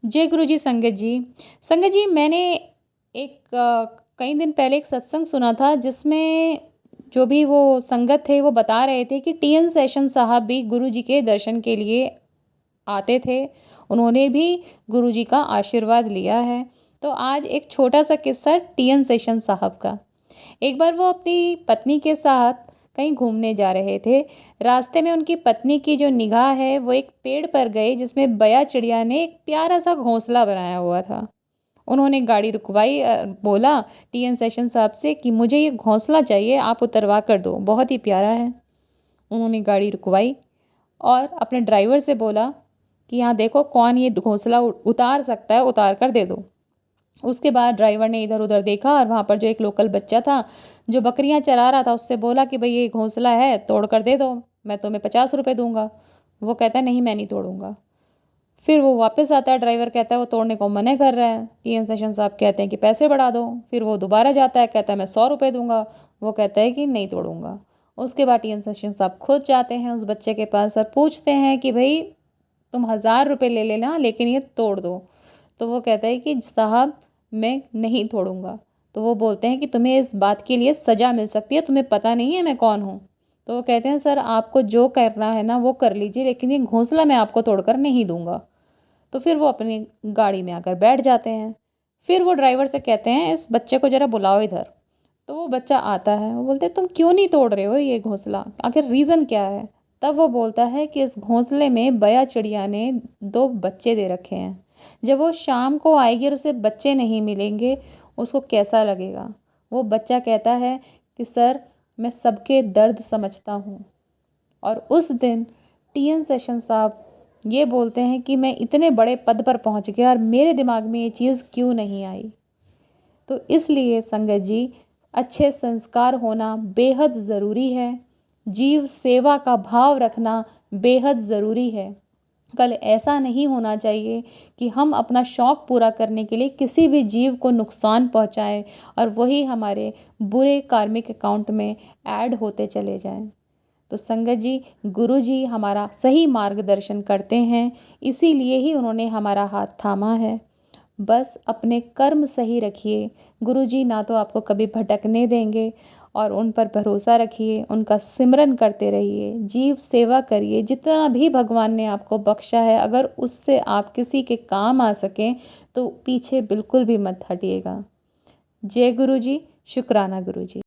जय गुरु जी संगत जी। संगत जी मैंने कई दिन पहले एक सत्संग सुना था जिसमें जो भी वो संगत थे वो बता रहे थे कि टीएन सेशन साहब भी गुरु जी के दर्शन के लिए आते थे। उन्होंने भी गुरु जी का आशीर्वाद लिया है। तो आज एक छोटा सा किस्सा टीएन सेशन साहब का। एक बार वो अपनी पत्नी के साथ कहीं घूमने जा रहे थे। रास्ते में उनकी पत्नी की जो निगाह है वो एक पेड़ पर गई जिसमें बया चिड़िया ने एक प्यारा सा घोंसला बनाया हुआ था। उन्होंने गाड़ी रुकवाई, बोला टीएन सेशन साहब से कि मुझे ये घोंसला चाहिए, आप उतरवा कर दो, बहुत ही प्यारा है। उन्होंने गाड़ी रुकवाई और अपने ड्राइवर से बोला कि यहाँ देखो कौन ये घोंसला उतार सकता है, उतार कर दे दो। उसके बाद ड्राइवर ने इधर उधर देखा और वहाँ पर जो एक लोकल बच्चा था जो बकरियाँ चरा रहा था उससे बोला कि भाई ये घोंसला है, तोड़ कर दे दो, मैं तुम्हें 50 रुपये दूंगा। वो कहता है नहीं, मैं नहीं तोड़ूंगा। फिर वो वापस आता है, ड्राइवर कहता है वो तोड़ने को मना कर रहा है। टीएन सेशन साहब कहते हैं कि पैसे बढ़ा दो। फिर वो दोबारा जाता है, कहता है मैं 100 रुपये दूंगा। वो कहता है कि नहीं तोड़ूंगा। उसके बाद टीएन सेशन साहब खुद जाते हैं उस बच्चे के पास और पूछते हैं कि भाई तुम 1000 रुपये ले लेना लेकिन ये तोड़ दो। तो वो कहता है कि साहब मैं नहीं तोड़ूंगा। तो वो बोलते हैं कि तुम्हें इस बात के लिए सज़ा मिल सकती है, तुम्हें पता नहीं है मैं कौन हूँ। तो वो कहते हैं सर आपको जो करना है ना वो कर लीजिए, लेकिन ये घोंसला मैं आपको तोड़कर नहीं दूंगा। तो फिर वो अपनी गाड़ी में आकर बैठ जाते हैं। फिर वो ड्राइवर से कहते हैं इस बच्चे को ज़रा बुलाओ इधर। तो वो बच्चा आता है, वो बोलते हैं तुम क्यों नहीं तोड़ रहे हो ये घोंसला, आखिर रीज़न क्या है। तब वो बोलता है कि इस घोंसले में बया चिड़िया ने 2 बच्चे दे रखे हैं। जब वो शाम को आएगी और उसे बच्चे नहीं मिलेंगे उसको कैसा लगेगा। वो बच्चा कहता है कि सर मैं सबके दर्द समझता हूँ। और उस दिन टीएन सेशन साहब ये बोलते हैं कि मैं इतने बड़े पद पर पहुँच गया और मेरे दिमाग में ये चीज़ क्यों नहीं आई। तो इसलिए संगत जी अच्छे संस्कार होना बेहद ज़रूरी है। जीव सेवा का भाव रखना बेहद ज़रूरी है। कल ऐसा नहीं होना चाहिए कि हम अपना शौक़ पूरा करने के लिए किसी भी जीव को नुकसान पहुंचाएं और वही हमारे बुरे कार्मिक अकाउंट में ऐड होते चले जाएं। तो संगत जी गुरु जी हमारा सही मार्गदर्शन करते हैं, इसीलिए ही उन्होंने हमारा हाथ थामा है। बस अपने कर्म सही रखिए, गुरु जी ना तो आपको कभी भटकने देंगे। और उन पर भरोसा रखिए, उनका सिमरन करते रहिए, जीव सेवा करिए। जितना भी भगवान ने आपको बख्शा है अगर उससे आप किसी के काम आ सकें तो पीछे बिल्कुल भी मत हटिएगा। जय गुरु जी, शुक्राना गुरु जी।